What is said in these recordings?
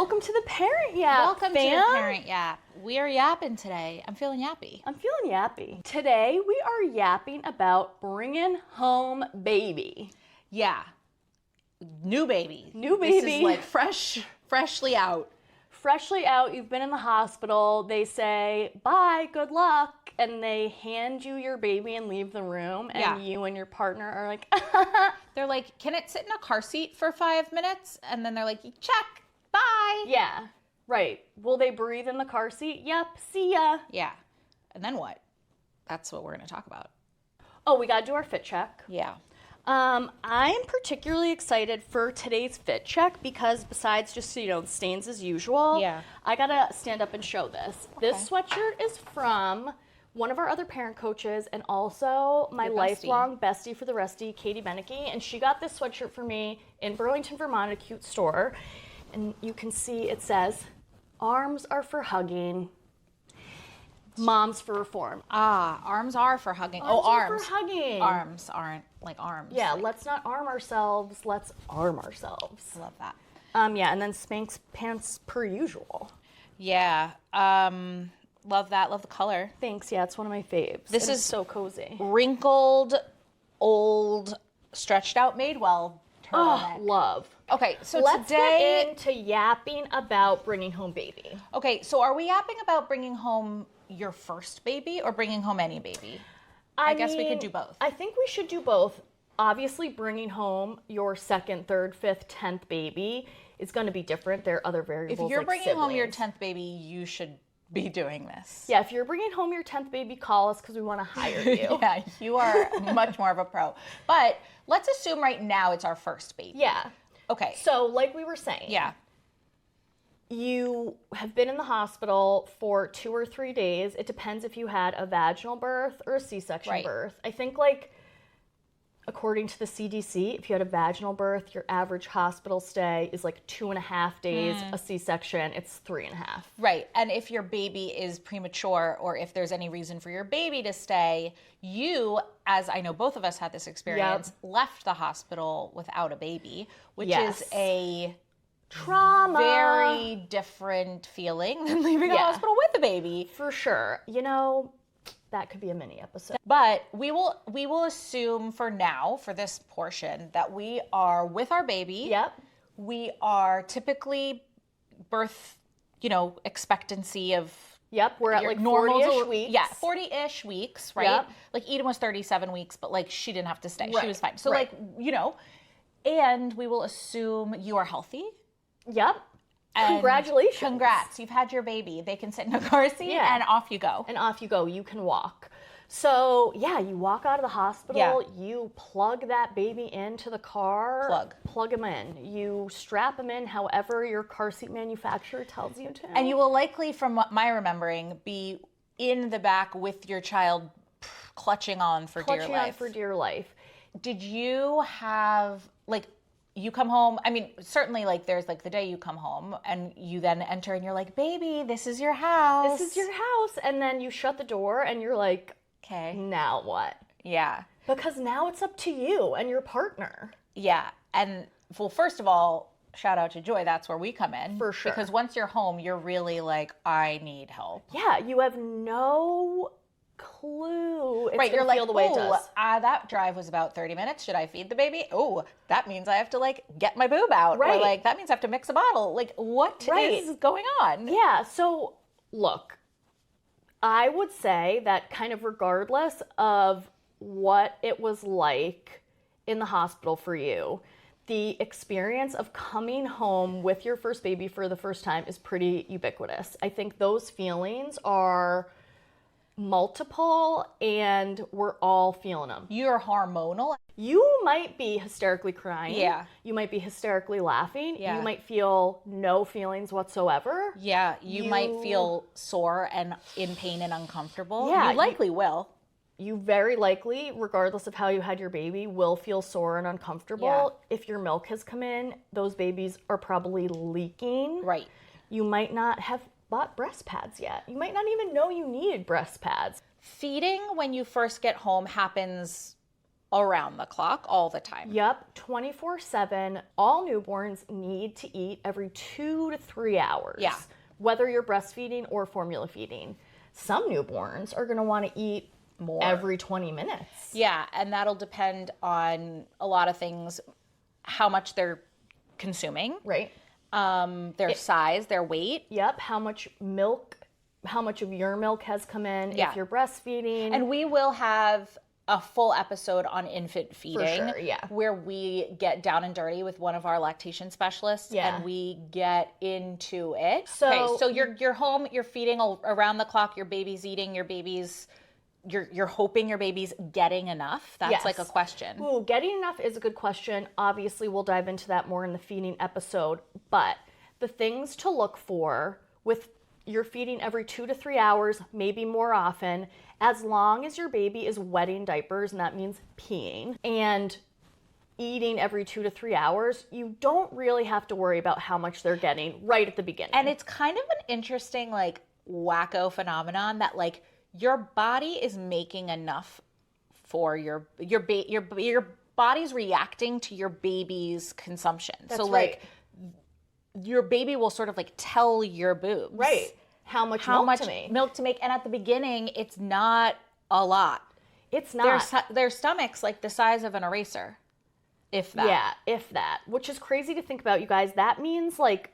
Welcome to the Parent Yap, Welcome fam. to the Parent Yap. We are yapping today. I'm feeling yappy. I'm feeling yappy. Today we are yapping about bringing home baby. Yeah. New baby. New baby. This is like freshly out. Freshly out, you've been in the hospital, they say, bye, good luck, and they hand you your baby and leave the room, and you and your partner are like, They're like, can it sit in a car seat for 5 minutes? And then they're like, check, bye. yeah, right. Will they breathe in the car seat? Yep, see ya. Yeah. And then what? That's what we're going to talk about. Oh, we gotta do our fit check. Yeah. I'm particularly excited for today's fit check because besides just, the stains as usual, I gotta stand up and show this. Okay. This sweatshirt is from one of our other parent coaches and also my lifelong bestie for the Rusty, Katie Beneke, and she got this sweatshirt for me in Burlington, Vermont, a cute store. And you can see it says, arms are for hugging, moms for reform. Ah, arms are for hugging. Arms arms. are for hugging. Arms aren't like arms. Yeah, let's not arm ourselves. Let's arm ourselves. Love that. Yeah, and then Spanx pants per usual. Yeah. Love that. Love the color. Thanks. Yeah, it's one of my faves. This is so cozy. Wrinkled, old, stretched out Madewell turtleneck. Oh, love. Okay, so let's today get into yapping about bringing home baby. Okay, so are we yapping about bringing home your first baby or bringing home any baby? I guess we could do both. I think we should do both. Obviously, bringing home your second, third, fifth, 10th baby is going to be different. There are other variables. If you're like bringing siblings. home your 10th baby, you should be doing this. Yeah, if you're bringing home your 10th baby, call us because we want to hire you. Yeah, you are much more of a pro. But let's assume right now it's our first baby. Yeah. Okay. So, like we were saying. Yeah. You have been in the hospital for 2 or 3 days. It depends if you had a vaginal birth or a C-section birth. I think, according to the CDC, if you had a vaginal birth, your average hospital stay is 2.5 days. A C-section, it's 3.5. Right. And if your baby is premature or if there's any reason for your baby to stay, you, as I know both of us had this experience, left the hospital without a baby, which is a trauma. Very different feeling than leaving a hospital with a baby. For sure. That could be a mini episode. But we will assume for now, for this portion, that we are with our baby. Yep. We are typically birth, expectancy of... Yep, we're at 40-ish weeks. Yeah, 40-ish weeks, right? Yep. Eden was 37 weeks, but she didn't have to stay. Right. She was fine. So and we will assume you are healthy. Yep. And congratulations. Congrats. You've had your baby. They can sit in a car seat and off you go. And off you go. You can walk. So, you walk out of the hospital. You plug that baby into the car. Plug him in. You strap him in however your car seat manufacturer tells you to. And you will likely, from my remembering, be in the back with your child clutching on for dear life. Clutching on for dear life. Did you have, you come home, certainly there's the day you come home and you then enter and you're like, baby, this is your house. This is your house. And then you shut the door and you're like, okay, now what? Yeah. Because now it's up to you and your partner. Yeah. And well, first of all, shout out to Joy. That's where we come in. For sure. Because once you're home, you're really like, I need help. Yeah. You have no clue it's right, you're feel the way it does. That drive was about 30 minutes. Should I feed the baby? Oh, that means I have to get my boob out. Right. Or that means I have to mix a bottle. What is going on? Yeah, so look, I would say that kind of regardless of what it was like in the hospital for you, the experience of coming home with your first baby for the first time is pretty ubiquitous. I think those feelings are multiple and we're all feeling them. You're hormonal. You might be hysterically crying. Yeah. You might be hysterically laughing. Yeah. You might feel no feelings whatsoever. Yeah. You might feel sore and in pain and uncomfortable. Yeah. You likely will. You very likely, regardless of how you had your baby, will feel sore and uncomfortable. Yeah. If your milk has come in, those babies are probably leaking. Right. You might not have bought breast pads yet. You might not even know you needed breast pads. Feeding when you first get home happens around the clock all the time. Yep, 24/7. All newborns need to eat every 2 to 3 hours. Yeah. Whether you're breastfeeding or formula feeding. Some newborns are going to want to eat more every 20 minutes. Yeah, and that'll depend on a lot of things, how much they're consuming. Right. Their size, their weight. Yep, how much of your milk has come in if you're breastfeeding. And we will have a full episode on infant feeding. For sure, yeah. Where we get down and dirty with one of our lactation specialists and we get into it. So you're home, you're feeding around the clock, your baby's eating, you're hoping your baby's getting enough. That's like a question. Ooh, getting enough is a good question. Obviously, we'll dive into that more in the feeding episode. But the things to look for with you're feeding every 2 to 3 hours, maybe more often, as long as your baby is wetting diapers, and that means peeing, and eating every 2 to 3 hours, you don't really have to worry about how much they're getting right at the beginning. And it's kind of an interesting, like, wacko phenomenon that, like, your body is making enough for your body's reacting to your baby's consumption. That's so like your baby will sort of like tell your boobs how much milk to make. And at the beginning, it's not a lot. It's not. Their stomach's like the size of an eraser, if that. Yeah, if that. Which is crazy to think about, you guys. That means like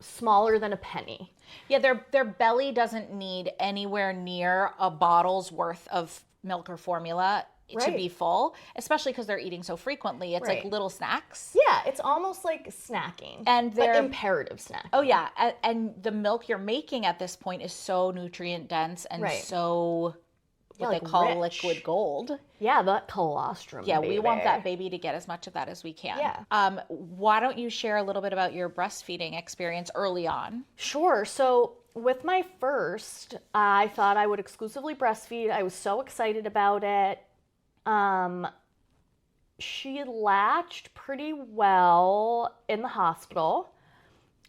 smaller than a penny. Yeah, their belly doesn't need anywhere near a bottle's worth of milk or formula to be full, especially because they're eating so frequently. It's like little snacks. Yeah, it's almost like snacking. And they're imperative snacking. Oh yeah, and the milk you're making at this point is so nutrient dense and so what they call rich. liquid gold. Yeah, that colostrum. Yeah, baby. we want that baby to get as much of that as we can. Yeah. Why don't you share a little bit about your breastfeeding experience early on? Sure. So with my first, I thought I would exclusively breastfeed. I was so excited about it. She latched pretty well in the hospital.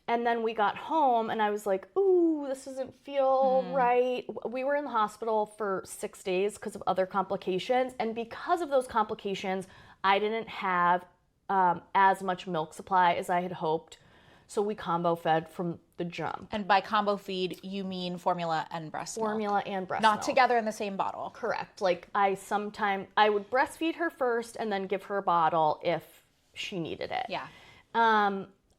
And then we got home and I was like, ooh, this doesn't feel right. We were in the hospital for 6 days because of other complications. And because of those complications, I didn't have as much milk supply as I had hoped. So we combo fed from the jump. And by combo feed, you mean formula and breast milk? Formula and breast milk. milk. Not together in the same bottle. Correct. Like I would breastfeed her first and then give her a bottle if she needed it. Yeah.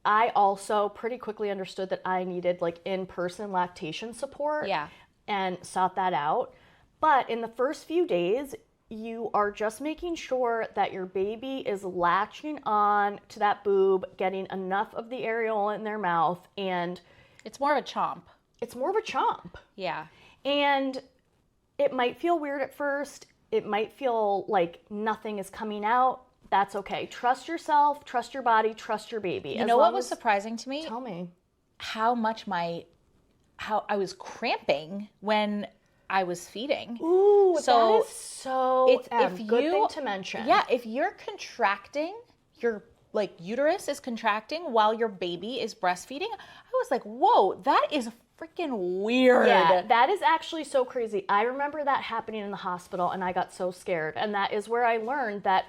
I also pretty quickly understood that I needed like in-person lactation support. Yeah. And sought that out. But in the first few days, you are just making sure that your baby is latching on to that boob, getting enough of the areola in their mouth, and it's more of a chomp. It's more of a chomp. Yeah. And it might feel weird at first. It might feel like nothing is coming out. That's okay. Trust yourself, trust your body, trust your baby. You know what was surprising to me? Tell me. How I was cramping when I was feeding. Ooh, that is so good thing to mention. Yeah, if you're contracting, your like uterus is contracting while your baby is breastfeeding, I was like, whoa, that is freaking weird. Yeah, that is actually so crazy. I remember that happening in the hospital and I got so scared. And that is where I learned that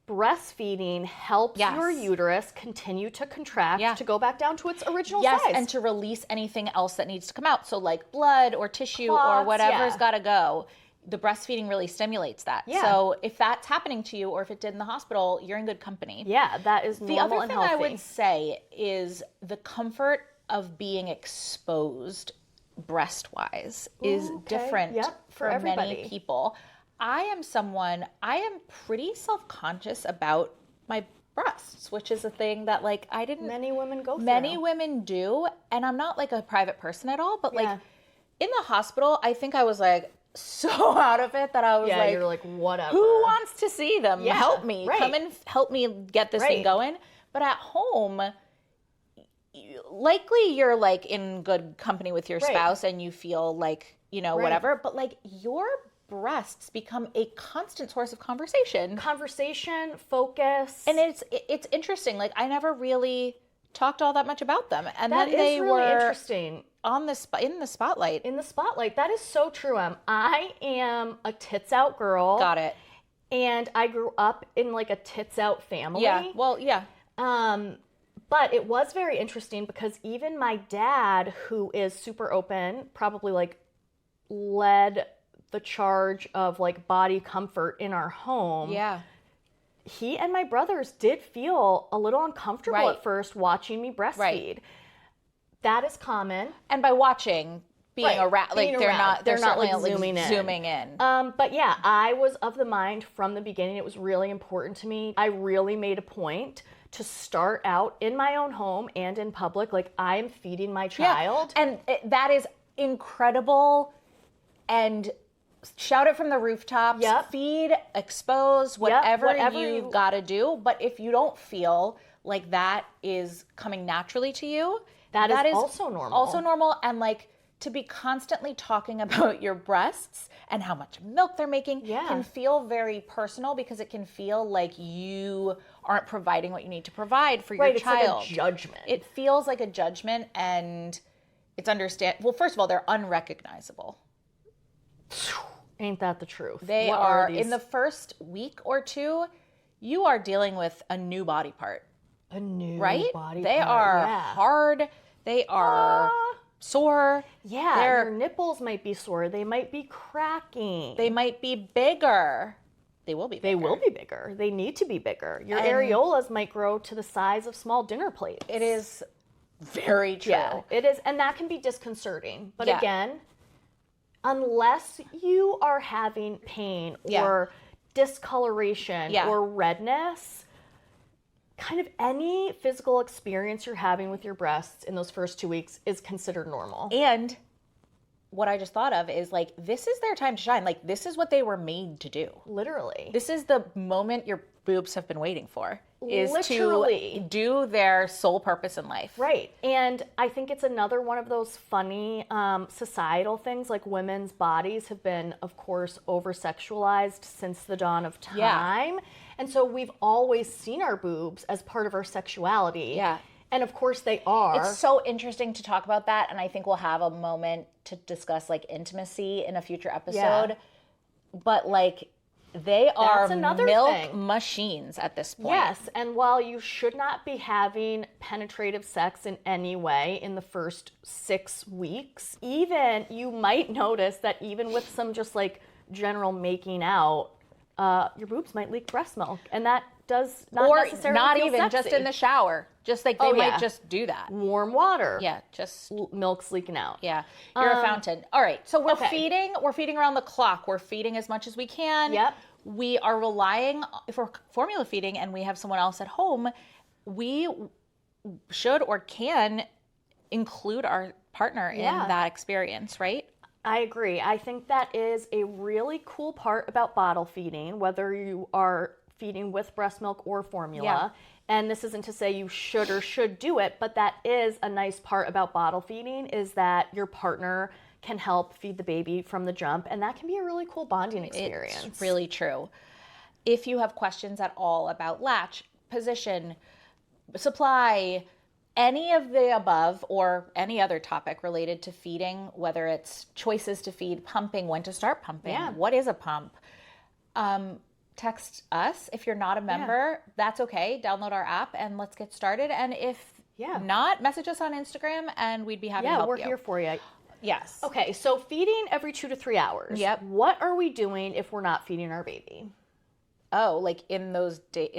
breastfeeding helps your uterus continue to contract to go back down to its original size. And to release anything else that needs to come out. So like blood or tissue Clots, or whatever's got to go. The breastfeeding really stimulates that. Yeah. So if that's happening to you or if it did in the hospital, you're in good company. Yeah, that is normal and healthy. The other thing I would say is the comfort of being exposed breast-wise is different for many people. I am pretty self-conscious about my breasts, which is a thing that like many women go through. Many women do, and I'm not like a private person at all, but like in the hospital, I think I was like so out of it that I was like, you're like, whatever. Who wants to see them? Yeah, help me. Come and help me get this thing going. But at home, likely you're like in good company with your spouse and you feel like, whatever, but like your breasts become a constant source of conversation, focus. And it's interesting. Like I never really talked all that much about them. And that then they is really were interesting. In the spotlight. In the spotlight. That is so true, Em. I am a tits out girl. Got it. And I grew up in like a tits out family. Yeah. Well, yeah. But it was very interesting because even my dad, who is super open, probably like led the charge of like body comfort in our home. Yeah. He and my brothers did feel a little uncomfortable at first watching me breastfeed. Right. That is common. And by watching, being around, like they're not like zooming in. But yeah, I was of the mind from the beginning, it was really important to me. I really made a point to start out in my own home and in public, like I am feeding my child. Yeah. And that is incredible. And shout it from the rooftops. Yep. Feed, expose, whatever you've got to do. But if you don't feel like that is coming naturally to you, that is also normal. Also normal. And like to be constantly talking about your breasts and how much milk they're making can feel very personal because it can feel like you aren't providing what you need to provide for your child. It's like a judgment. It feels like a judgment, and it's well, first of all, they're unrecognizable. Ain't that the truth? They are in the first week or two, you are dealing with a new body part. A new body part. They are hard. They are sore. Yeah, your nipples might be sore. They might be cracking. They might be bigger. They will be bigger. They will be bigger. They need to be bigger. Your areolas might grow to the size of small dinner plates. It is very true. Yeah, it is. And that can be disconcerting. But again, unless you are having pain or discoloration or redness, kind of any physical experience you're having with your breasts in those first 2 weeks is considered normal. And what I just thought of is like, this is their time to shine. Like, this is what they were made to do. Literally. This is the moment your boobs have been waiting for. Is to do their sole purpose in life. Right. And I think it's another one of those funny societal things, like women's bodies have been, of course, over-sexualized since the dawn of time. Yeah. And so we've always seen our boobs as part of our sexuality. Yeah. And of course they are. It's so interesting to talk about that. And I think we'll have a moment to discuss like intimacy in a future episode. Yeah. But like, they are milk machines at this point. Yes, and while you should not be having penetrative sex in any way in the first 6 weeks, even you might notice that even with some just like general making out, your boobs might leak breast milk, and that does not necessarily not feel even sexy. Just in the shower. Just like they might just do that. Warm water. Yeah, just milk's leaking out. Yeah, you're a fountain. All right, so we're feeding. We're feeding around the clock. We're feeding as much as we can. Yep. We are relying, if we're formula feeding and we have someone else at home, we should or can include our partner in that experience, right? I agree. I think that is a really cool part about bottle feeding, whether you are feeding with breast milk or formula. Yeah. And this isn't to say you should do it, but that is a nice part about bottle feeding, is that your partner can help feed the baby from the jump, and that can be a really cool bonding experience. It's really true. If you have questions at all about latch, position, supply, any of the above, or any other topic related to feeding, whether it's choices to feed, pumping, when to start pumping, what is a pump, text us. If you're not a member, that's okay. Download our app and let's get started. And if not, message us on Instagram and we'd be happy to help you. Yeah, we're here for you. Yes. Okay, so feeding every 2 to 3 hours. Yep. What are we doing if we're not feeding our baby? Oh, like in those times.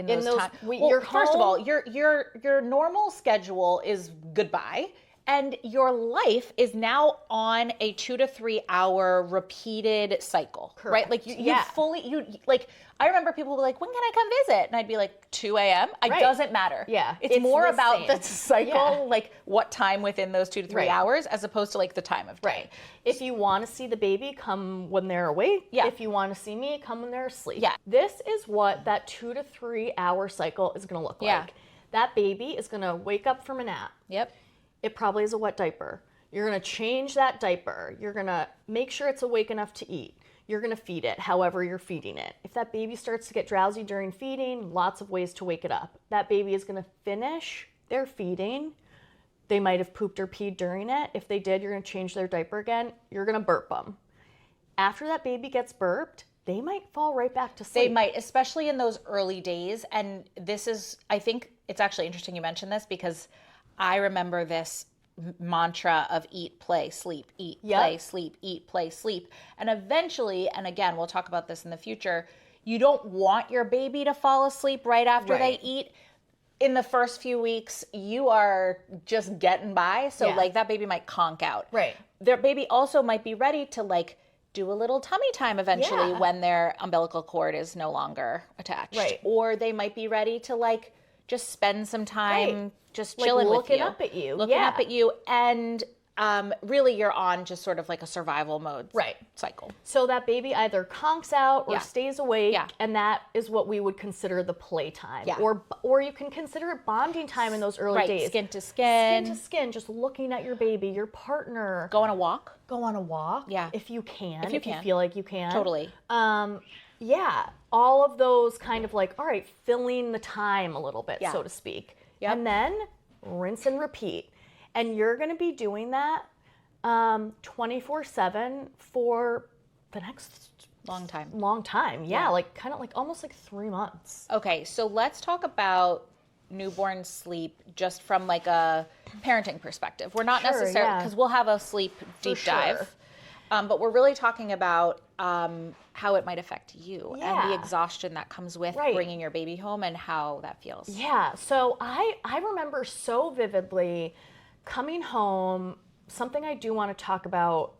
Well, first of all, your normal schedule is goodbye, and your life is now on a 2 to 3 hour repeated cycle. Correct. Right? Like you fully like. I remember people were like, "When can I come visit?" And I'd be like, 2 a.m. It doesn't matter. Yeah, it's more about the cycle, like what time within those 2 to 3 hours, as opposed to like the time of day. Right. If you want to see the baby, come when they're awake. Yeah. If you want to see me, come when they're asleep. Yeah. This is what that 2 to 3 hour cycle is going to look like. That baby is going to wake up from a nap. Yep. It probably is a wet diaper. You're going to change that diaper. You're going to make sure it's awake enough to eat. You're going to feed it however you're feeding it. If that baby starts to get drowsy during feeding, lots of ways to wake it up. That baby is going to finish their feeding. They might have pooped or peed during it. If they did, you're going to change their diaper again. You're going to burp them. After that baby gets burped, they might fall right back to sleep. They might, especially in those early days. And this is, I think it's actually interesting you mentioned this, because I remember this mantra of eat, play, sleep, eat, play, sleep, eat, play, sleep. And eventually, and again, we'll talk about this in the future, you don't want your baby to fall asleep right after they eat. In the first few weeks, you are just getting by. So like that baby might conk out. Right. Their baby also might be ready to like do a little tummy time eventually when their umbilical cord is no longer attached. Right. Or they might be ready to like just spend some time just chilling like with you. Looking up at you. Looking up at you. And really you're on just sort of like a survival mode cycle. So that baby either conks out or stays awake, and that is what we would consider the playtime. Yeah. Or you can consider it bonding time in those early days. Skin to skin. Skin to skin, just looking at your baby, your partner. Go on a walk. Go on a walk. Yeah. If you can. If you feel like you can. Totally. Yeah. All of those kind of like, all right, filling the time a little bit, so to speak. Yep. And then rinse and repeat. And you're going to be doing that 24/7 for the next long time. Yeah, like kind of like almost like 3 months. Okay, so let's talk about newborn sleep just from like a parenting perspective. We're not necessarily, because we'll have a sleep deep dive, but we're really talking about how it might affect you and the exhaustion that comes with bringing your baby home and how that feels. Yeah, so I remember so vividly coming home. Something I do want to talk about,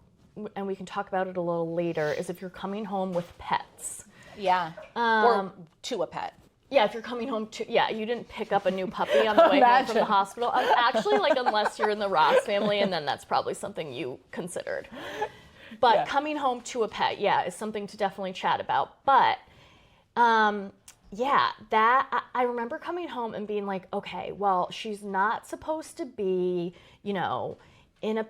and we can talk about it a little later, is if you're coming home with pets. Yeah, or to a pet. Yeah, if you're coming home you didn't pick up a new puppy on the way home from the hospital. Actually, like unless you're in the Ross family, and then that's probably something you considered. But coming home to a pet, is something to definitely chat about. But that I remember coming home and being like, okay, well, she's not supposed to be, in a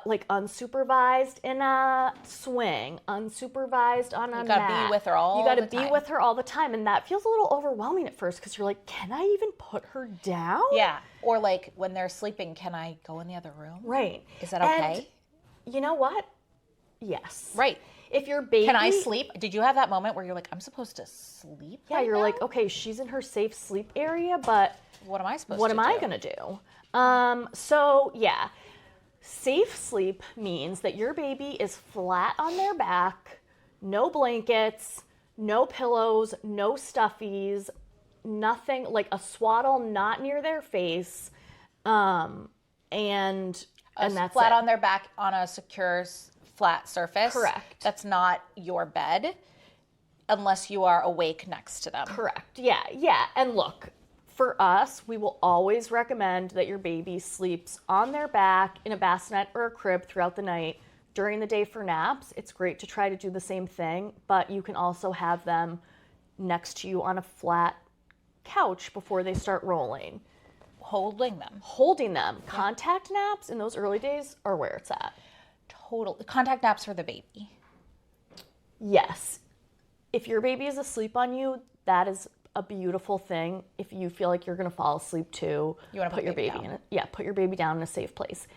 like unsupervised in a swing, unsupervised on a mat. You gotta be with her all the time. You gotta be with her all the time, and that feels a little overwhelming at first because you're like, can I even put her down? Yeah, or like when they're sleeping, can I go in the other room? Right. Is that okay? And you know what? Yes. Right. If your baby... Can I sleep? Did you have that moment where you're like, I'm supposed to sleep right you're now? like, okay, she's in her safe sleep area, but... What am I supposed to do? What am I going to do? So, safe sleep means that your baby is flat on their back, no blankets, no pillows, no stuffies, nothing, like a swaddle not near their face, and that's flat it. on their back on a secure flat surface. Correct. That's not your bed unless you are awake next to them. Correct. Yeah. And look, for us, we will always recommend that your baby sleeps on their back in a bassinet or a crib throughout the night. During the day for naps, it's great to try to do the same thing, but you can also have them next to you on a flat couch before they start rolling. Holding them. Yeah. Contact naps in those early days are where it's at. Totally. Contact naps for the baby. Yes. If your baby is asleep on you, that is a beautiful thing. If you feel like you're going to fall asleep too, you want to put your baby down. Put your baby down in a safe place.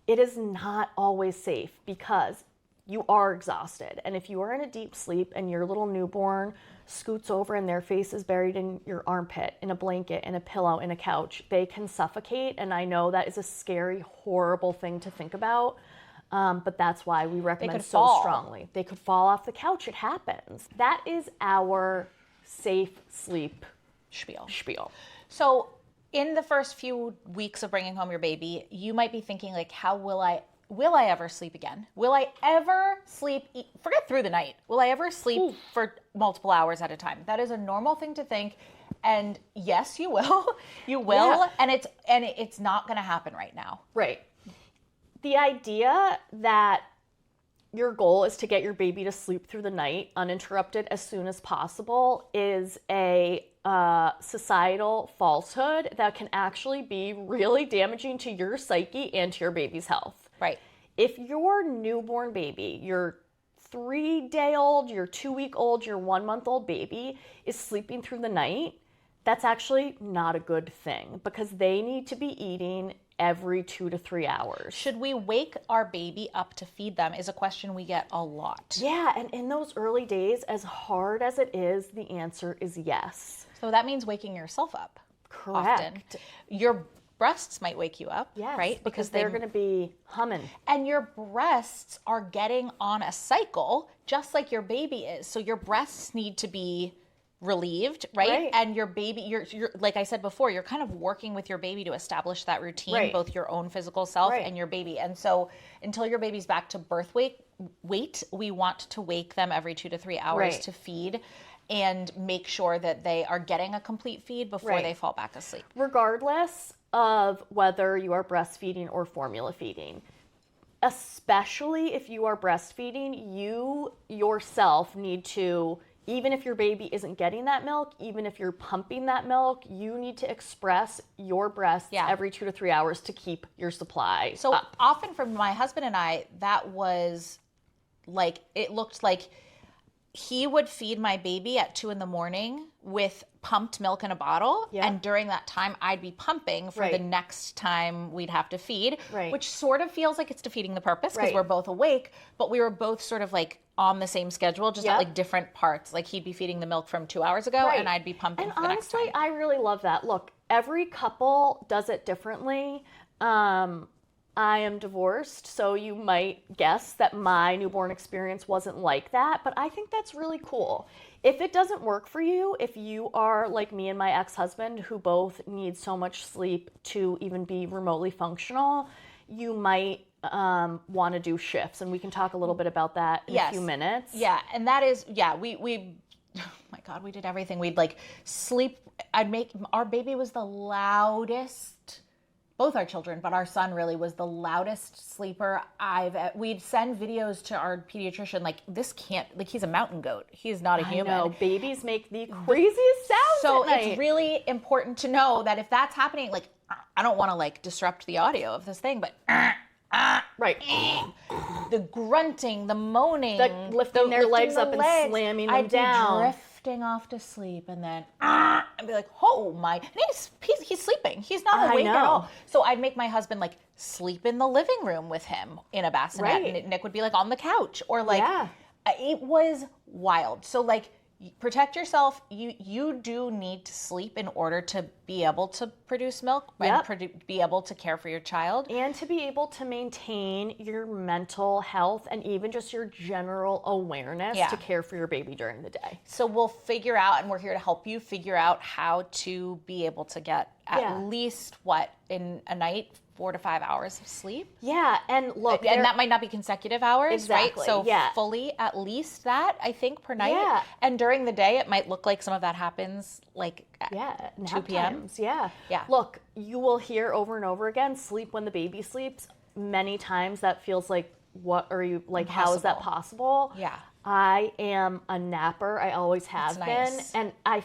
It is not always safe because you are exhausted. And if you are in a deep sleep and your little newborn scoots over and their face is buried in your armpit, in a blanket, in a pillow, in a couch, they can suffocate. And I know that is a scary, horrible thing to think about. But that's why we recommend so strongly. They could fall off the couch. It happens. That is our safe sleep spiel. So in the first few weeks of bringing home your baby, you might be thinking like, how will I ever sleep again? Will I ever sleep, forget through the night, will I ever sleep for multiple hours at a time? That is a normal thing to think. And yes, you will. You will. Yeah. And it's not going to happen right now. Right. The idea that your goal is to get your baby to sleep through the night uninterrupted as soon as possible is a societal falsehood that can actually be really damaging to your psyche and to your baby's health. Right. If your newborn baby, your 3-day-old, your 2-week-old, your 1-month-old baby is sleeping through the night, that's actually not a good thing because they need to be eating every 2 to 3 hours. Should we wake our baby up to feed them is a question we get a lot. Yeah, and in those early days, as hard as it is, the answer is yes. So that means waking yourself up. Correct. Often. Your breasts might wake you up, yes, right? Because they're going to be humming. And your breasts are getting on a cycle just like your baby is. So your breasts need to be relieved, right? And your baby, you're like I said before, you're kind of working with your baby to establish that routine, both your own physical self and your baby. And so until your baby's back to birth weight, we want to wake them every 2 to 3 hours to feed and make sure that they are getting a complete feed before they fall back asleep. Regardless of whether you are breastfeeding or formula feeding, especially if you are breastfeeding, you yourself need to, even if your baby isn't getting that milk, even if you're pumping that milk, you need to express your breasts every 2 to 3 hours to keep your supply up. Often for my husband and I, that was like, it looked like he would feed my baby at 2 a.m. with pumped milk in a bottle. Yeah. And during that time, I'd be pumping for the next time we'd have to feed, which sort of feels like it's defeating the purpose because we're both awake, but we were both sort of like on the same schedule, just at like different parts. Like he'd be feeding the milk from 2 hours ago and I'd be pumping for the next time. And honestly, I really love that. Look, every couple does it differently. I am divorced, so you might guess that my newborn experience wasn't like that, but I think that's really cool. If it doesn't work for you, if you are like me and my ex-husband who both need so much sleep to even be remotely functional, you might want to do shifts, and we can talk a little bit about that in a few minutes. Yeah, and that is, we oh my God, we did everything. We'd like sleep, our baby was the loudest, both our children, but our son really was the loudest sleeper we'd send videos to our pediatrician, like, this can't, like, he's a mountain goat. He's not a human. I know, babies make the craziest sounds So at night. it's really important to know that if that's happening, like, I don't want to, like, disrupt the audio of this thing, but the grunting, the moaning, lifting their legs up and slamming them down. I'd be drifting off to sleep, and then I'd be like, oh my, and he's sleeping. He's not awake at all. So I'd make my husband like sleep in the living room with him in a bassinet, and Nick would be like on the couch, or like, it was wild. So like, protect yourself. You do need to sleep in order to be able to produce milk and be able to care for your child. And to be able to maintain your mental health and even just your general awareness to care for your baby during the day. So we'll figure out, and we're here to help you figure out how to be able to get at least in a night, 4 to 5 hours of sleep. Yeah, and look, and that might not be consecutive hours, right? So yeah. fully at least that, I think, per night. Yeah. And during the day, it might look like some of that happens like at 2 p.m. Times. Yeah. Look, you will hear over and over again, sleep when the baby sleeps. Many times that feels like, what are you, like, Impossible. how is that possible? Yeah. I am a napper. I always have been. And I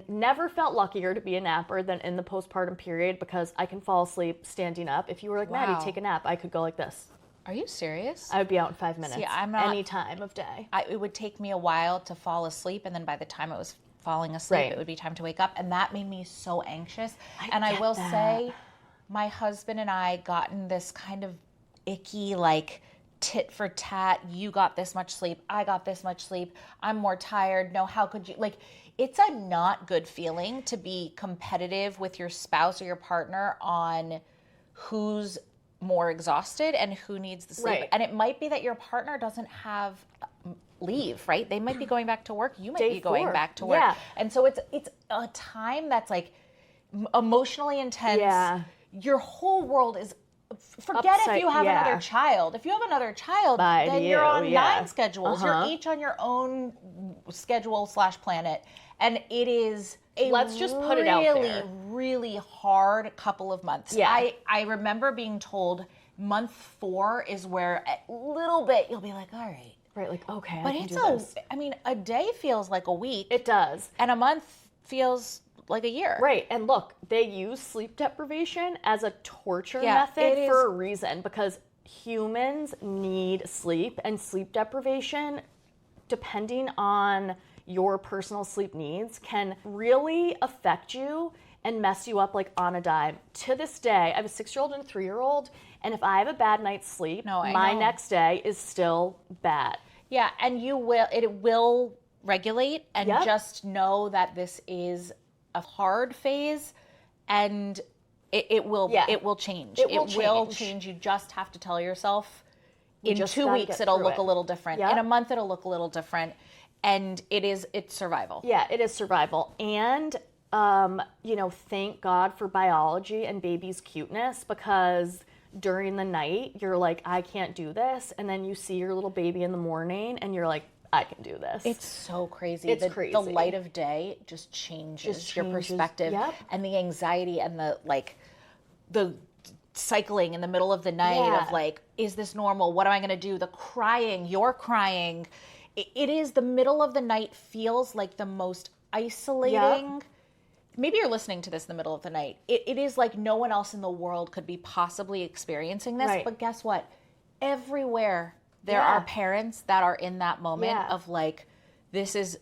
never felt luckier to be a napper than in the postpartum period, because I can fall asleep standing up. If you were like, Maddie, take a nap, I could go like this. Are you serious? I would be out in 5 minutes. See, I'm not, any time of day. It would take me a while to fall asleep, and then by the time it was falling asleep, it would be time to wake up, and that made me so anxious. I will say, my husband and I got in this kind of icky, like, tit for tat, you got this much sleep, I got this much sleep, I'm more tired, no, how could you, like, it's a not good feeling to be competitive with your spouse or your partner on who's more exhausted and who needs the sleep. And it might be that your partner doesn't have leave, right? They might be going back to work, you might be going back to work. And so it's a time that's like emotionally intense. Your whole world is, forget if you have another child. If you have another child, then you're on 9 schedules. You're each on your own schedule / planet. And it is let's just put it out there. Really hard couple of months. I remember being told month 4 is where a little bit you'll be like, all right. Right, like, okay, but I can do this. I mean, a day feels like a week. It does. And a month feels like a year. Right. And look, they use sleep deprivation as a torture method for a reason, because humans need sleep, and sleep deprivation, depending on your personal sleep needs, can really affect you and mess you up like on a dime. To this day, I have a 6-year-old and a 3-year-old, and if I have a bad night's sleep, my next day is still bad. Yeah, and it will regulate, and just know that this is a hard phase, and it will change. It will change. You just have to tell yourself in 2 weeks it'll look a little different. In a month it'll look a little different. And it's survival. Yeah, it is survival. And, thank God for biology and baby's cuteness, because during the night, you're like, I can't do this. And then you see your little baby in the morning and you're like, I can do this. It's so crazy. It's crazy. The light of day just changes your perspective. Yep. And the anxiety and the cycling in the middle of the night of like, is this normal? What am I going to do? The crying, you're crying. It is the middle of the night feels like the most isolating. Yep. Maybe you're listening to this in the middle of the night. It is like no one else in the world could be possibly experiencing this. Right. But guess what? Everywhere there are parents that are in that moment of like, this is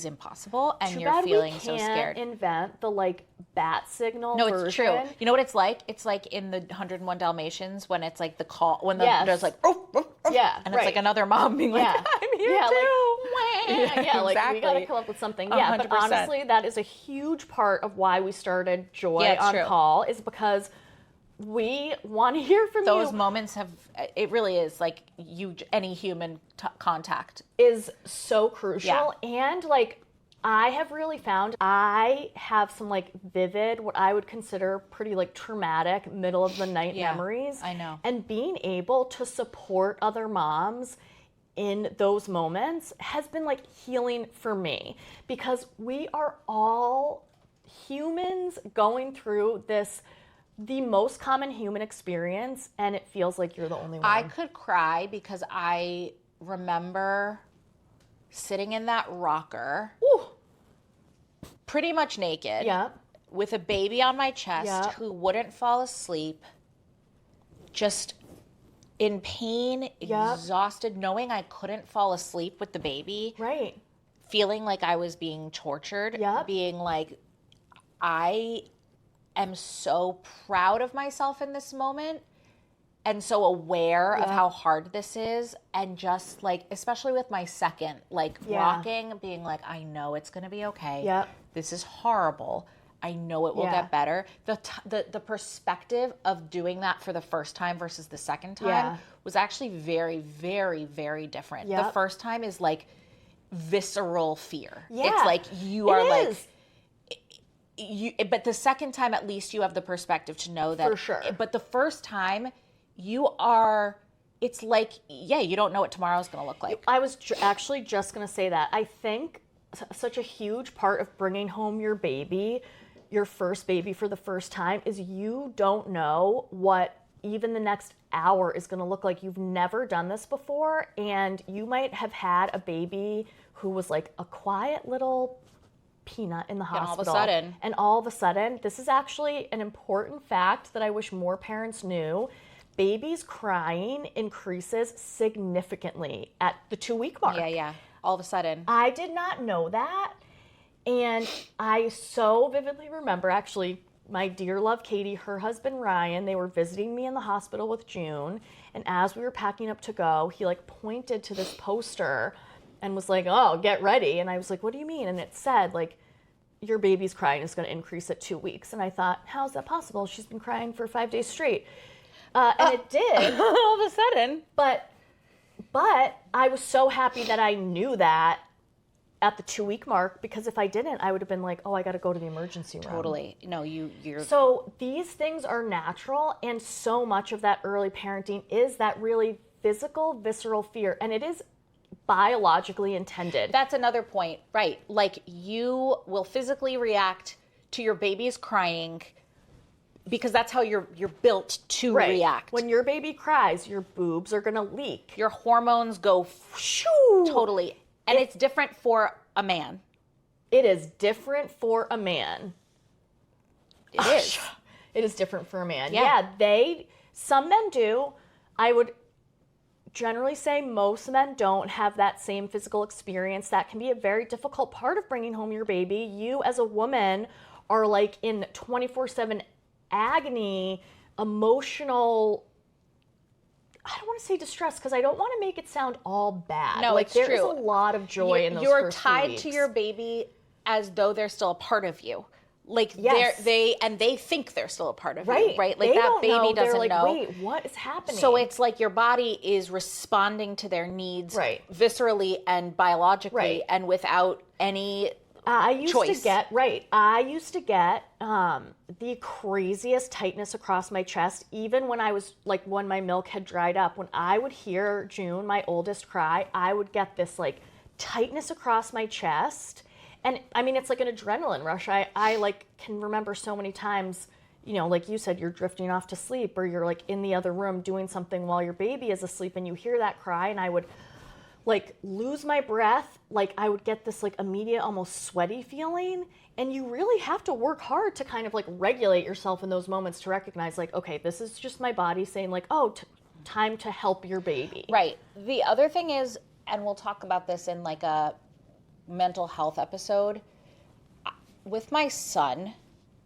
impossible, and you're feeling so scared. Invent the bat signal. No, version. It's true. You know what it's like? It's like in the 101 Dalmatians when it's like the call when there's like and it's like another mom being like, I'm here too. Exactly. We gotta come up with something. 100%. Yeah, but honestly, that is a huge part of why we started Joy on Call, is because we want to hear from you. Those moments it really is like any human contact is so crucial. And I have really found I have some vivid, what I would consider pretty traumatic middle of the night memories. I know. And being able to support other moms in those moments has been healing for me, because we are all humans going through the most common human experience, and it feels like you're the only one. I could cry because I remember sitting in that rocker, pretty much naked, with a baby on my chest who wouldn't fall asleep, just in pain, exhausted, knowing I couldn't fall asleep with the baby. Right. Feeling like I was being tortured, being like, I am so proud of myself in this moment and so aware of how hard this is, and just especially with my second, rocking, being like, I know it's going to be okay. Yep. This is horrible. I know it will get better. The perspective of doing that for the first time versus the second time was actually very, very, very different. Yep. The first time is visceral fear. Yeah. It's like you are but the second time, at least you have the perspective to know that. For sure. But the first time, it's like, you don't know what tomorrow's going to look like. I was actually just going to say that. I think such a huge part of bringing home your baby, your first baby for the first time, is you don't know what even the next hour is going to look like. You've never done this before, and you might have had a baby who was a quiet little peanut in the hospital. And all of a sudden, this is actually an important fact that I wish more parents knew. Babies crying increases significantly at the 2-week mark. Yeah. All of a sudden. I did not know that. And I so vividly remember, actually, my dear love Katie, her husband Ryan, they were visiting me in the hospital with June. And as we were packing up to go, he pointed to this poster and was like, oh, get ready. And I was like, what do you mean? And it said, your baby's crying is going to increase at 2 weeks. And I thought, how is that possible? She's been crying for 5 days straight. And it did. All of a sudden. But I was so happy that I knew that at the 2-week mark, because if I didn't, I would have been like, oh, I got to go to the emergency room. Totally. No, you're... So these things are natural, and so much of that early parenting is that really physical, visceral fear. And it is biologically intended. That's another point, right? You will physically react to your baby's crying because that's how you're built to react. When your baby cries, your boobs are going to leak. Your hormones go shoo. Totally. And it's different for a man. It is different for a man. It is. It is different for a man. Yeah, some men do. I would generally say most men don't have that same physical experience. That can be a very difficult part of bringing home your baby. You as a woman are like in 24/7 agony, emotional, I don't want to say distress because I don't want to make it sound all bad. No, like it's there's true. a lot of joy in those You're first few tied weeks. to your baby as though they're still a part of you. Like Yes. they think they're still a part of right. you, right? Like they that don't baby know. doesn't They're like, know. wait, what is happening? So it's like your body is responding to their needs Right. viscerally and biologically Right. and without any I used choice. to get the craziest tightness across my chest, even when I was like, when my milk had dried up. When I would hear June, my oldest, cry, I would get this like tightness across my chest. And I mean, it's like an adrenaline rush. I like can remember so many times, you know, like you said, you're drifting off to sleep or you're like in the other room doing something while your baby is asleep and you hear that cry, and I would like lose my breath. Like I would get this like immediate, almost sweaty feeling. And you really have to work hard to kind of like regulate yourself in those moments to recognize like, okay, this is just my body saying like, oh, time to help your baby. Right. The other thing is, and we'll talk about this in like a mental health episode, with my son,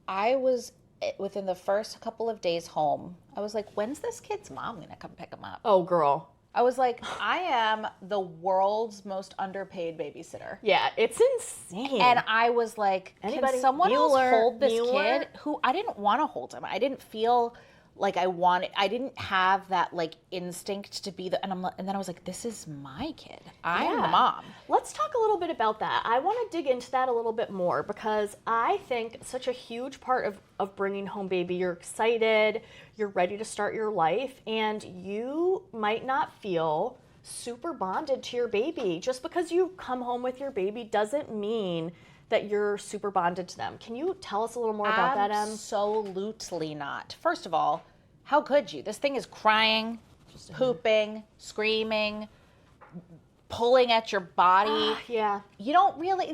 I was within the first couple of days home, I was like, when's this kid's mom gonna come pick him up? Oh, girl. I was like, I am the world's most underpaid babysitter. Yeah, it's insane. And I was like, can someone else hold this kid? Who I didn't want to hold him. I didn't feel like I didn't have that like instinct to be and then I was like, this is my kid. I'm the mom. Let's talk a little bit about that. I want to dig into that a little bit more because I think such a huge part of bringing home baby, you're excited, you're ready to start your life, and you might not feel super bonded to your baby. Just because you come home with your baby doesn't mean that you're super bonded to them. Can you tell us a little more about that, Em? Absolutely not. First of all, how could you? This thing is crying, pooping, screaming, pulling at your body. Yeah. You don't really,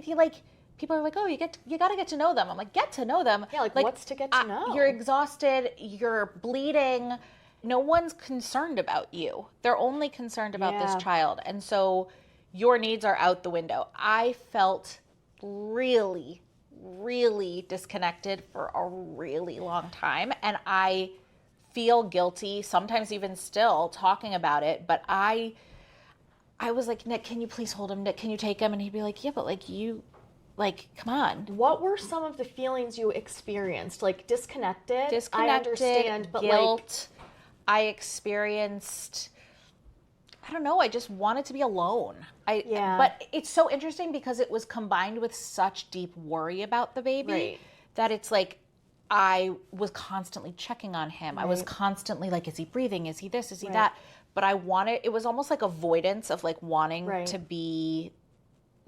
people are like, oh, you got to get to know them. I'm like, get to know them. Yeah, like what's to get to know? You're exhausted, you're bleeding. No one's concerned about you. They're only concerned about this child. And so your needs are out the window. I felt really, really disconnected for a really long time. And I feel guilty, sometimes even still talking about it. But I was like, Nick, can you please hold him? Nick, can you take him? And he'd be like, yeah, but come on. What were some of the feelings you experienced? Like disconnected? I understand, but guilt. I experienced, I don't know, I just wanted to be alone. But it's so interesting because it was combined with such deep worry about the baby that it's like I was constantly checking on him. I was constantly like, is he breathing? Is he this? Is he that? But it was almost like avoidance of like wanting to be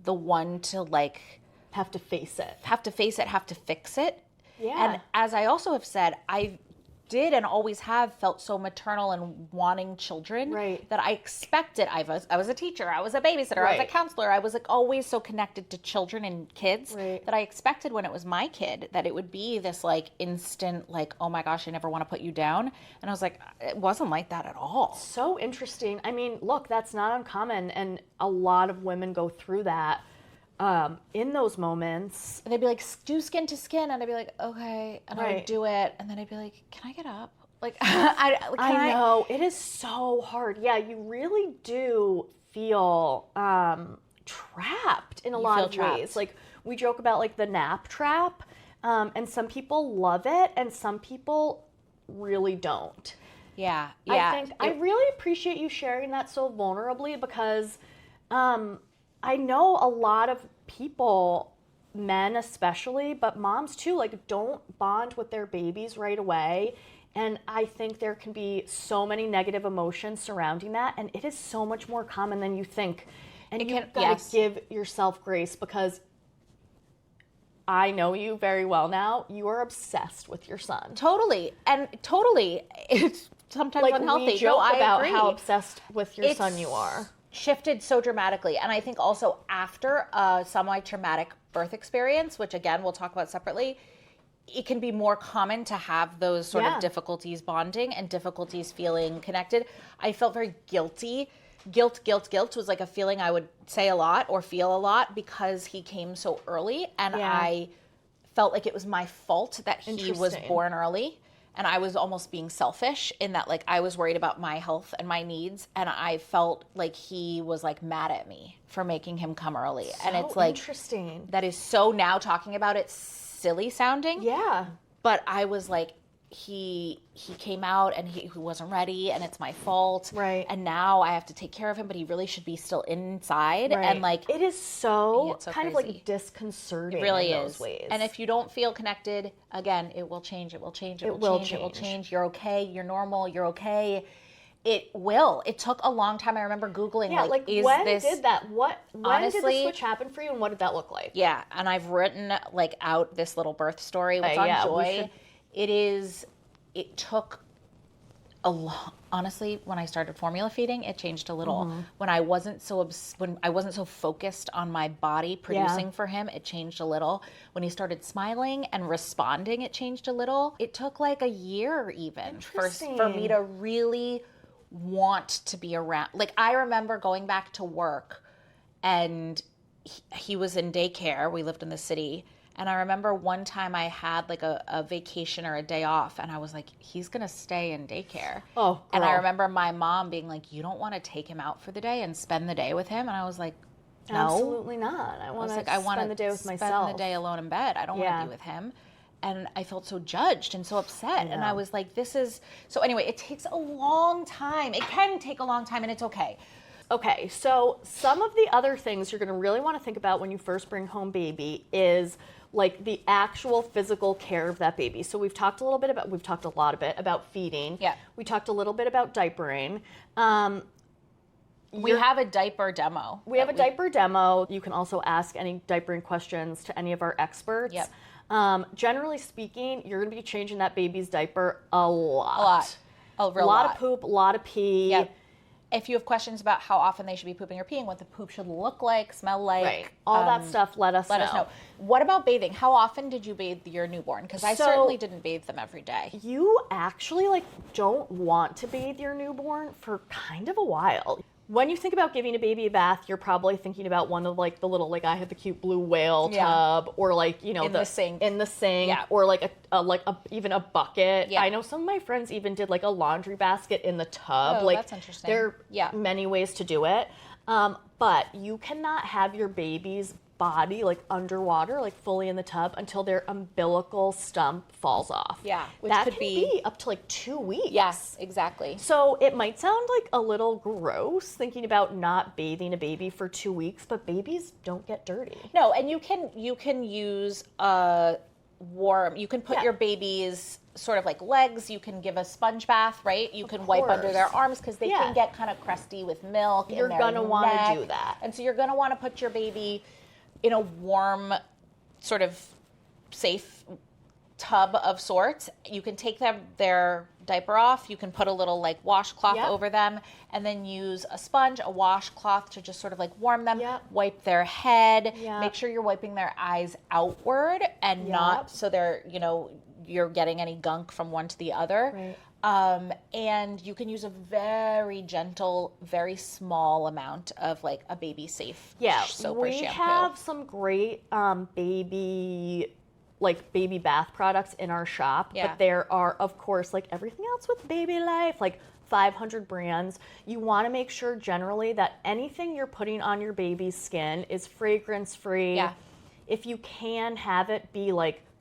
the one to like have to face it, have to fix it. Yeah. And as I also have said, I did and always have felt so maternal and wanting children that I expected. I was a teacher, I was a babysitter, I was a counselor. I was like always so connected to children and kids that I expected when it was my kid that it would be this like instant like, oh my gosh, I never want to put you down. And I was like, it wasn't like that at all. So interesting. I mean, look, that's not uncommon, and a lot of women go through that. In those moments, and they'd be like, do skin to skin, and I'd be like, okay, and I would do it, and then I'd be like, can I get up? Like, I know it is so hard. Yeah, you really do feel trapped in a lot of ways. Like we joke about like the nap trap, and some people love it, and some people really don't. Yeah. I really appreciate you sharing that so vulnerably because. I know a lot of people, men especially, but moms too, like don't bond with their babies right away. And I think there can be so many negative emotions surrounding that. And it is so much more common than you think. And you've got to give yourself grace because I know you very well now. You are obsessed with your son. Totally. And totally. It's sometimes like unhealthy. We joke about how obsessed with your son you are. Shifted so dramatically. And I think also after a semi-traumatic birth experience, which again, we'll talk about separately, it can be more common to have those sort of difficulties bonding and difficulties feeling connected. I felt very guilty. Guilt was like a feeling I would say a lot or feel a lot because he came so early. And I felt like it was my fault that he was born early. And I was almost being selfish in that, like, I was worried about my health and my needs. And I felt like he was, like, mad at me for making him come early. So and it's like, interesting. That is so, now talking about it, silly sounding. Yeah. But I was like, he came out and he wasn't ready and it's my fault. Right. And now I have to take care of him, but he really should be still inside. Right. And like, it is so kind crazy. of like disconcerting. It really in is. those ways. And if you don't feel connected, again, it will change. It will change. It will change. It will change. You're okay. You're normal. You're okay. It will. It took a long time. I remember Googling, like is when this... did that, when honestly, did the switch happen for you and what did that look like? Yeah, and I've written, like, out this little birth story, which on Joy, it took a lot. Honestly, when I started formula feeding, it changed a little. Mm-hmm. When I wasn't so focused on my body producing for him, it changed a little. When he started smiling and responding, it changed a little. It took like a year even for me to really want to be around. Like, I remember going back to work and he was in daycare. We lived in the city. And I remember one time I had like a vacation or a day off and I was like, he's going to stay in daycare. Oh, girl. And I remember my mom being like, you don't want to take him out for the day and spend the day with him? And I was like, no. Absolutely not. I want to spend the day with myself. Spend the day alone in bed. I don't want to be with him. And I felt so judged and so upset. And I was like, this is... So anyway, it takes a long time. It can take a long time and it's okay. Okay, so some of the other things you're going to really want to think about when you first bring home baby is like the actual physical care of that baby. So we've talked a lot about feeding. Yeah. We talked a little bit about diapering. We have a diaper demo. We have a diaper demo. You can also ask any diapering questions to any of our experts. Yep. Generally speaking, you're going to be changing that baby's diaper a lot. A lot. A real lot. A lot of poop, a lot of pee. Yep. If you have questions about how often they should be pooping or peeing, what the poop should look like, smell like. Right. All that stuff, let us know. What about bathing? How often did you bathe your newborn? Because I certainly didn't bathe them every day. You actually don't want to bathe your newborn for kind of a while. When you think about giving a baby a bath, you're probably thinking about one of the little, I had the cute blue whale tub, or in the sink, or even a bucket. Yeah. I know some of my friends even did a laundry basket in the tub. Oh, that's interesting. There are many ways to do it, but you cannot have your baby's body underwater, fully in the tub, until their umbilical stump falls off. Yeah, which that could can be up to 2 weeks. Yes, exactly. So it might sound a little gross thinking about not bathing a baby for 2 weeks, but babies don't get dirty. No, and you can use warm. You can put your baby's sort of legs. You can give a sponge bath, right? You can wipe under their arms because they can get kind of crusty with milk. You're gonna want to do that, and so you're gonna want to put your baby in a warm, sort of safe tub of sorts. You can take their diaper off. You can put a little washcloth over them, and then use a sponge, a washcloth to just sort of warm them. Wipe their head. Make sure you're wiping their eyes outward and not so they're you're getting any gunk from one to the other. Right. And you can use a very gentle, very small amount of a baby safe soap or shampoo. We have some great baby bath products in our shop, but there are, of course, everything else with baby life, 500 brands. You want to make sure generally that anything you're putting on your baby's skin is fragrance free. Yeah. If you can have it be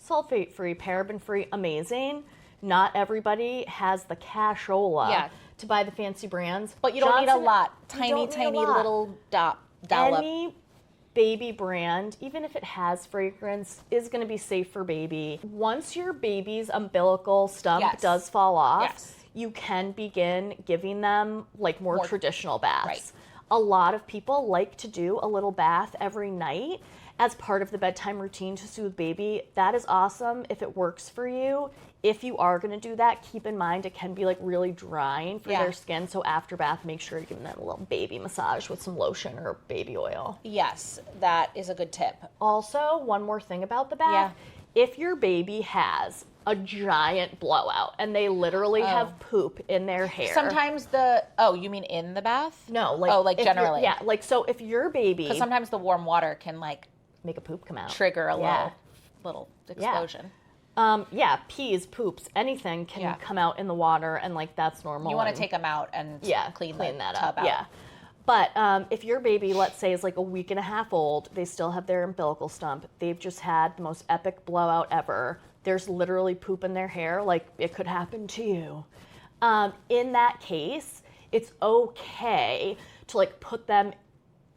sulfate free, paraben free, amazing. Not everybody has the cashola to buy the fancy brands. But you don't need a lot. Tiny little dollop. Any baby brand, even if it has fragrance, is going to be safe for baby. Once your baby's umbilical stump does fall off, you can begin giving them more traditional baths. Right. A lot of people like to do a little bath every night as part of the bedtime routine to soothe baby. That is awesome if it works for you. If you are going to do that, keep in mind it can be really drying for their skin. So after bath, make sure you're giving them a little baby massage with some lotion or baby oil. Yes, that is a good tip. Also, one more thing about the bath. If your baby has a giant blowout and they literally have poop in their hair. Sometimes you mean in the bath? No, generally. So if your baby... Because sometimes the warm water can make a poop come out. Trigger a little little explosion. Pees, poops, anything can come out in the water, and like that's normal. You want to take them out and clean that tub out. Yeah. But if your baby, let's say, is like a week and a half old, they still have their umbilical stump, they've just had the most epic blowout ever, there's literally poop in their hair, like it could happen to you. In that case, it's okay to like put them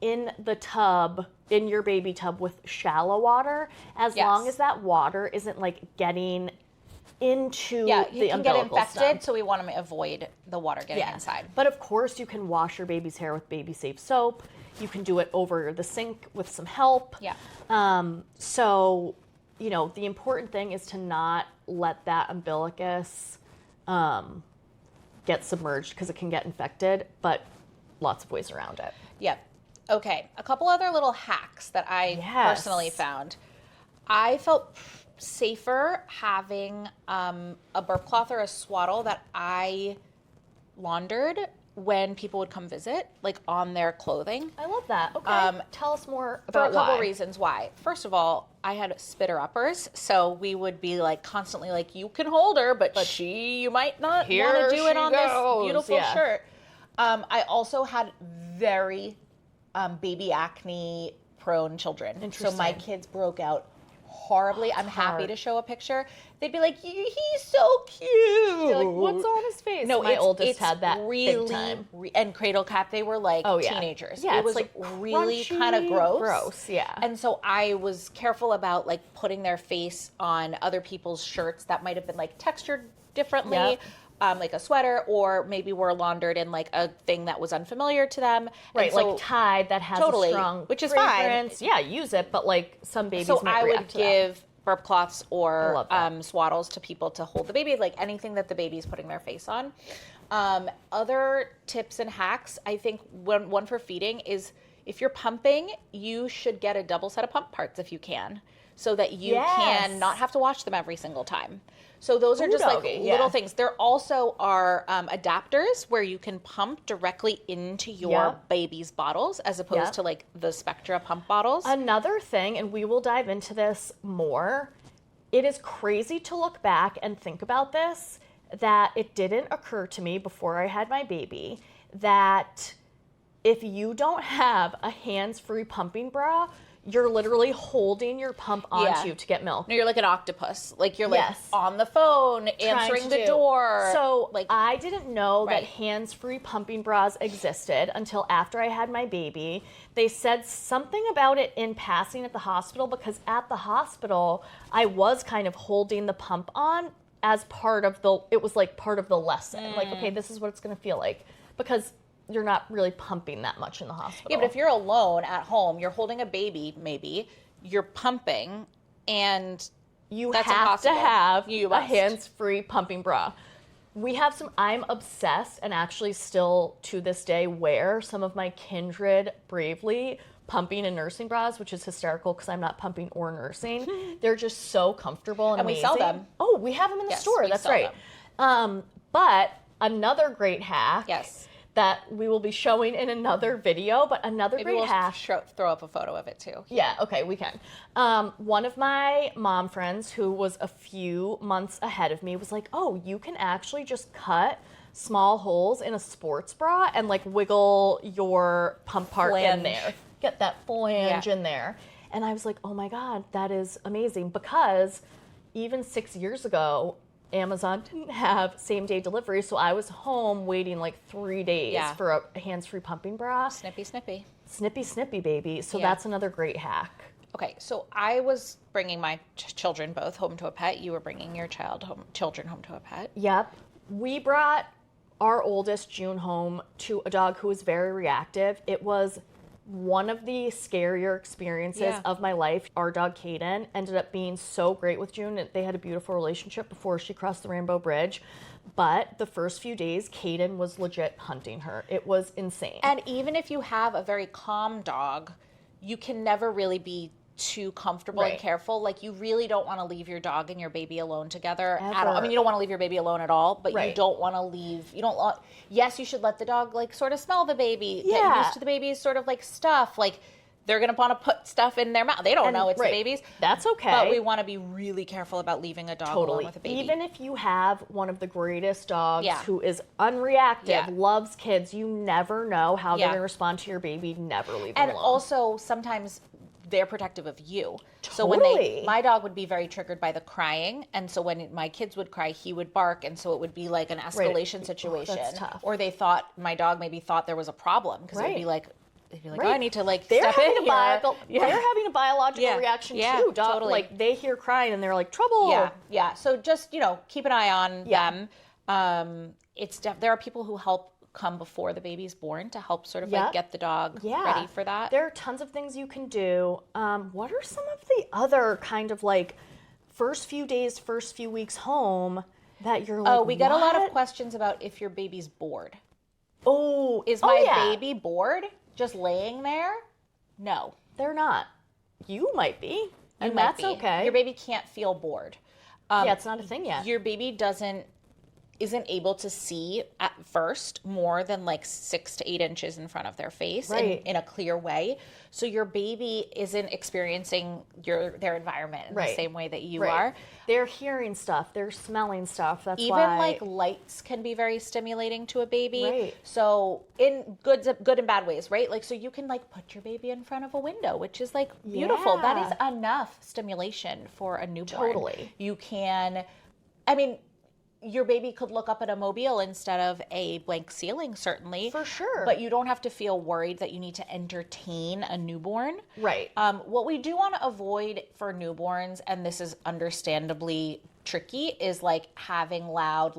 in the tub, in your baby tub with shallow water, as long as that water isn't like getting into the umbilical can get infected, stump. so we want to avoid the water getting inside. But of course, you can wash your baby's hair with baby safe soap. You can do it over the sink with some help. So, you know, the important thing is to not let that umbilicus get submerged, because it can get infected, but lots of ways around it. Okay, a couple other little hacks that I personally found. I felt safer having a burp cloth or a swaddle that I laundered when people would come visit, like on their clothing. I love that. Okay, tell us more about for a couple reasons why. First of all, I had spitter uppers, so we would be like constantly like, you can hold her, but you might not want to do it on this beautiful shirt. I also had very baby acne prone children. So my kids broke out horribly. I'm happy to show a picture. They'd be like, he's so cute. You're like, what's on his face? No, my oldest had that really, big time. And cradle cap, they were like teenagers. Yeah, it was like really kind of gross. Gross, yeah. And so I was careful about like putting their face on other people's shirts that might have been like textured differently. Like a sweater, or maybe were laundered in like a thing that was unfamiliar to them. Right, so, like Tide that has a strong which is fragrance. fine. Yeah, use it, but like some babies so might react to that. I would give burp cloths or swaddles to people to hold the baby, like anything that the baby's putting their face on. Other tips and hacks, I think one for feeding is if you're pumping, you should get a double set of pump parts if you can, so that you can not have to wash them every single time. So those are just like little things. There also are adapters where you can pump directly into your baby's bottles, as opposed to like the Spectra pump bottles. Another thing, and we will dive into this more, it is crazy to look back and think about this, that it didn't occur to me before I had my baby, that if you don't have a hands-free pumping bra, you're literally holding your pump onto you to get milk. No, you're like an octopus. Like you're like on the phone, answering the door. So like I didn't know that hands-free pumping bras existed until after I had my baby. They said something about it in passing at the hospital, because at the hospital I was kind of holding the pump on as part of it was like part of the lesson. Like, okay, this is what it's going to feel like, because you're not really pumping that much in the hospital. Yeah, but if you're alone at home, you're holding a baby, maybe, you're pumping, and you that's have impossible. to have you a hands-free pumping bra. We have I'm obsessed, and actually still to this day wear some of my Kindred Bravely pumping and nursing bras, which is hysterical because I'm not pumping or nursing. They're just so comfortable and amazing. We sell them. Oh, we have them in the store. That's right. But another great hack that we will be showing in another video, but another Maybe great we'll hack. Throw up a photo of it too. Yeah, okay, we can. One of my mom friends who was a few months ahead of me was like, oh, you can actually just cut small holes in a sports bra and like wiggle your pump part in there. Get that flange in there. And I was like, oh my God, that is amazing, because even 6 years ago, Amazon didn't have same-day delivery, so I was home waiting like 3 days for a hands-free pumping bra. Snippy, snippy. Snippy, snippy, baby. So that's another great hack. Okay, so I was bringing my children both home to a pet. You were bringing your children home to a pet. Yep. We brought our oldest, June, home to a dog who was very reactive. It was one of the scarier experiences of my life. Our dog, Kaden, ended up being so great with June. They had a beautiful relationship before she crossed the Rainbow Bridge. But the first few days, Kaden was legit hunting her. It was insane. And even if you have a very calm dog, you can never really be too comfortable and careful. Like, you really don't want to leave your dog and your baby alone together at all. I mean, you don't want to leave your baby alone at all, but you don't want to leave, yes, you should let the dog like sort of smell the baby, get used to the baby's sort of like stuff. Like, they're going to want to put stuff in their mouth. They don't know it's the baby's. That's okay. But we want to be really careful about leaving a dog alone with a baby. Even if you have one of the greatest dogs who is unreactive, loves kids, you never know how they're going to respond to your baby. Never leave them alone. And also, sometimes they're protective of you. So when my dog would be very triggered by the crying, and so when my kids would cry, he would bark, and so it would be like an escalation situation. That's tough. Or they thought, my dog maybe thought there was a problem, because it would be like, oh, I need to like they're step in here. They're having a biological reaction too. Totally. Like they hear crying and they're like, trouble. Yeah. So just, keep an eye on them. There are people who help come before the baby's born to help sort of like get the dog ready for that. There are tons of things you can do. What are some of the other kind of like first few days, first few weeks home that you're like, we get a lot of questions about if your baby's bored. Oh, is my baby bored just laying there? No, they're not. You might be, and that's okay. Your baby can't feel bored. It's not a thing yet. Your baby isn't able to see at first more than like 6 to 8 inches in front of their face in a clear way. So your baby isn't experiencing their environment in the same way that you are. They're hearing stuff. They're smelling stuff. That's even why like lights can be very stimulating to a baby. Right. So in good and bad ways, right? Like, so you can like put your baby in front of a window, which is like beautiful. That is enough stimulation for a newborn. Totally. You can, your baby could look up at a mobile instead of a blank ceiling, certainly. For sure. But you don't have to feel worried that you need to entertain a newborn. Right. What we do want to avoid for newborns, and this is understandably tricky, is like having loud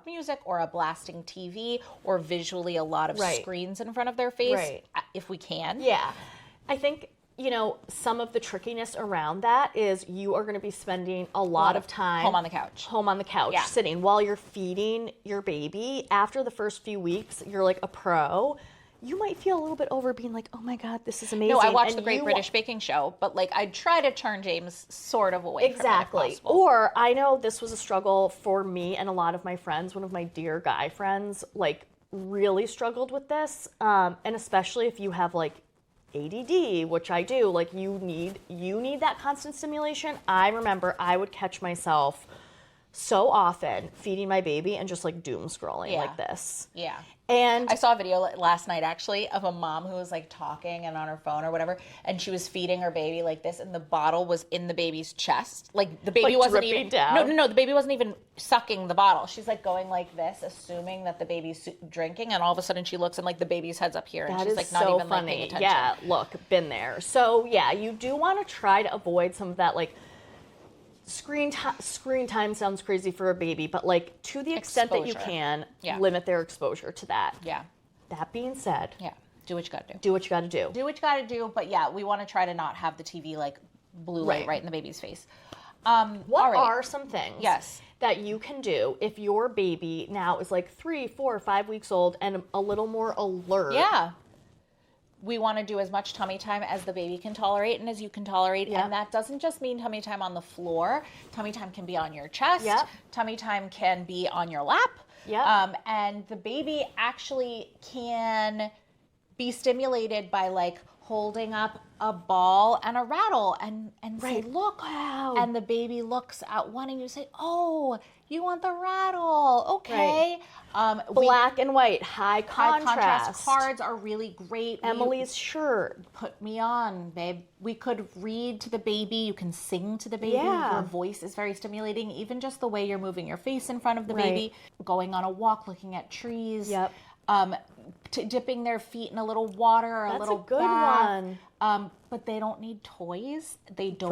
music or a blasting TV or visually a lot of screens in front of their face, if we can. Yeah. I think some of the trickiness around that is you are going to be spending a lot of time home on the couch, sitting while you're feeding your baby. After the first few weeks, you're like a pro. You might feel a little bit over being like, oh my God, this is amazing. No, I watched the Great British Baking Show, but like I try to turn James sort of away from it if possible. Or I know this was a struggle for me and a lot of my friends. One of my dear guy friends like really struggled with this. And especially if you have like ADD, which I do, like you need that constant stimulation. I remember I would catch myself so often feeding my baby and just like doom scrolling like this. Yeah. And I saw a video last night actually of a mom who was like talking and on her phone or whatever, and she was feeding her baby like this, and the bottle was in the baby's chest. Like the baby wasn't even down. No, the baby wasn't even sucking the bottle. She's like going like this, assuming that the baby's drinking, and all of a sudden she looks and like the baby's head's up here, and she's like not even like paying attention. Yeah, look, been there. So yeah, you do want to try to avoid some of that like screen time sounds crazy for a baby, but like to the extent that you can, limit their exposure to that. Yeah. That being said, do what you got to do. Do what you got to do. Do what you got to do, but we want to try to not have the TV like blue light right in the baby's face. What are some things that you can do if your baby now is like 3, 4, 5 weeks old and a little more alert? Yeah. We want to do as much tummy time as the baby can tolerate and as you can tolerate. And that doesn't just mean tummy time on the floor. Tummy time can be on your chest. Tummy time can be on your lap. And the baby actually can be stimulated by like holding up a ball and a rattle and say, look. Wow. And the baby looks at one and you say, oh, you want the rattle. Okay. Black and white, high contrast cards are really great. Emily's shirt. Put me on, babe. We could read to the baby. You can sing to the baby. Your voice is very stimulating. Even just the way you're moving your face in front of the baby. Going on a walk, looking at trees. Dipping their feet in a little water or a little bath. One. But they don't need toys. They don't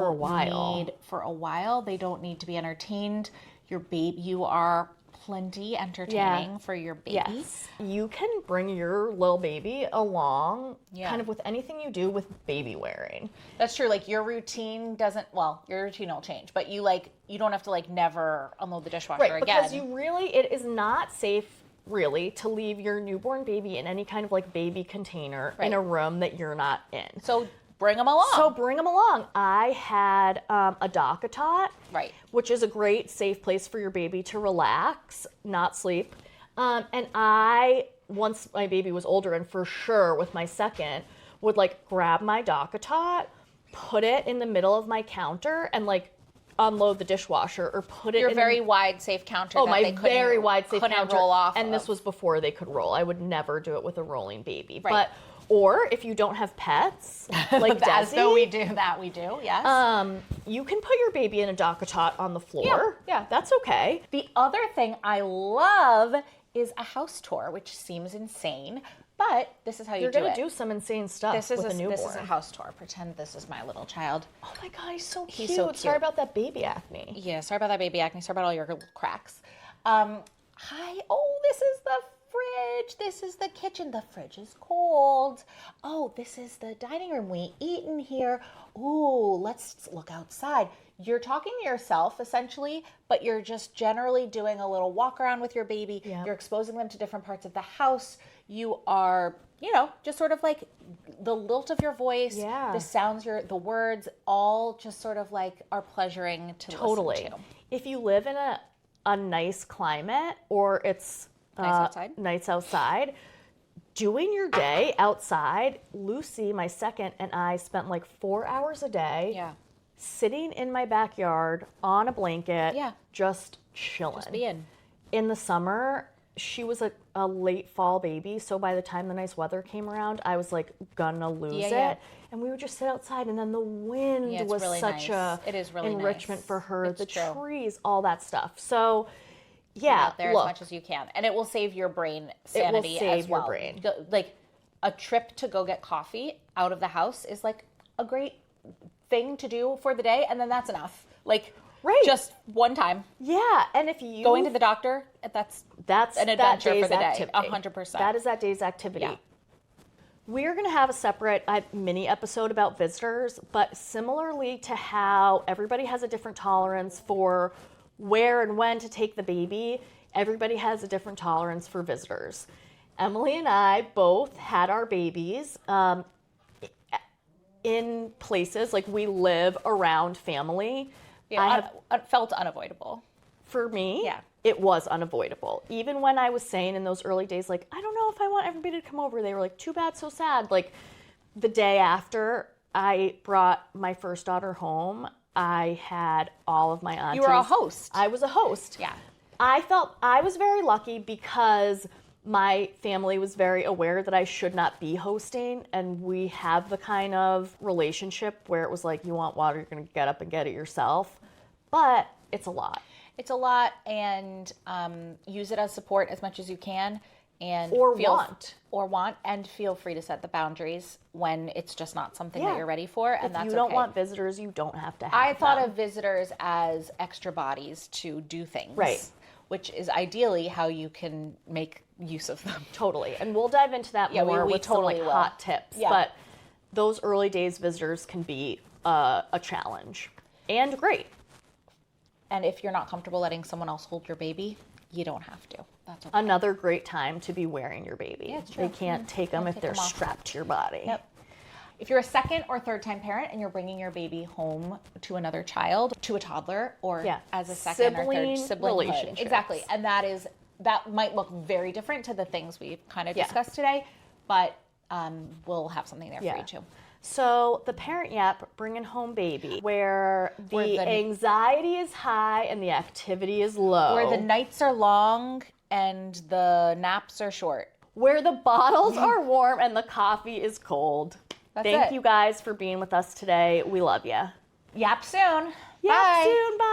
for a while. They don't need to be entertained. Your baby, you are plenty entertaining for your baby. Yes. You can bring your little baby along kind of with anything you do with baby wearing. That's true. Like your routine will change, but you don't have to like never unload the dishwasher again. Because it is not safe really to leave your newborn baby in any kind of like baby container in a room that you're not in. So bring them along. I had a DockATot, which is a great safe place for your baby to relax, not sleep. And once my baby was older, and for sure with my second, would like grab my DockATot, put it in the middle of my counter, and like unload the dishwasher or put it Your in very wide safe counter. Oh, my very wide safe counter. Roll off and of. this was before they could roll. I would never do it with a rolling baby. Right. But or if you don't have pets, like as Desi, though we do that, we do. Yes. you can put your baby in a DockATot on the floor. Yeah, that's okay. The other thing I love is a house tour, which seems insane, but this is how You're do it. gonna do some insane stuff with a newborn. This is a house tour. Pretend this is my little child. Oh my God, he's so cute. Sorry about that baby acne. Yeah, sorry about that baby acne. Sorry about all your cracks. Hi. Oh, this is the fridge. This is the kitchen. The fridge is cold. Oh, this is the dining room. We eat in here. Ooh, let's look outside. You're talking to yourself essentially, but you're just generally doing a little walk around with your baby. Yep. You're exposing them to different parts of the house. You are, just sort of like the lilt of your voice, the sounds, the words, all just sort of like are pleasuring to listen to. If you live in a nice climate or it's nights outside, doing your day outside, Lucy, my second, and I spent like 4 hours a day sitting in my backyard on a blanket, just chilling. Just being. In the summer, she was a late fall baby, so by the time the nice weather came around, I was like gonna lose it. And we would just sit outside, and then the wind was really such nice. It is really enrichment nice. for her. It's the true. trees, all that stuff. So Get out there as much as you can, and it will save your brain sanity as well. Brain. Like a trip to go get coffee out of the house is like a great thing to do for the day, and then that's enough. Like just one time. Yeah, and if you going to the doctor, that's an adventure for the day. 100%. That is that day's activity. Yeah. We're going to have a separate mini episode about visitors, but similarly to how everybody has a different tolerance for where and when to take the baby, everybody has a different tolerance for visitors. Emily and I both had our babies in places, like we live around family. Yeah, felt unavoidable. For me, it was unavoidable. Even when I was saying in those early days, like, I don't know if I want everybody to come over, they were like, too bad, so sad. Like, the day after I brought my first daughter home, I had all of my aunties. You were a host. I was a host. Yeah. I felt I was very lucky because my family was very aware that I should not be hosting, and we have the kind of relationship where it was like, you want water, you're going to get up and get it yourself. But it's a lot. It's a lot, and use it as support as much as you can. And want, and feel free to set the boundaries when it's just not something that you're ready for, and that's okay. If you don't want visitors, you don't have to have I thought them. of visitors as extra bodies to do things. Right. Which is ideally how you can make use of them. Totally. And we'll dive into that more with totally some hot tips. Yeah. But those early days visitors can be a challenge and great. And if you're not comfortable letting someone else hold your baby, you don't have to. That's okay. Another great time to be wearing your baby. Yeah, it's true. They can't take them if they're strapped to your body. Yep. If you're a second or third time parent and you're bringing your baby home to another child, to a toddler, or as a second or third sibling relationship. Exactly. And that might look very different to the things we've kind of discussed today, but we'll have something there for you too. So the Parent Yap, bringing home baby, where the anxiety is high and the activity is low. Where the nights are long and the naps are short. Where the bottles are warm and the coffee is cold. Thank you guys for being with us today. We love you. Yap soon. Yap soon. Bye.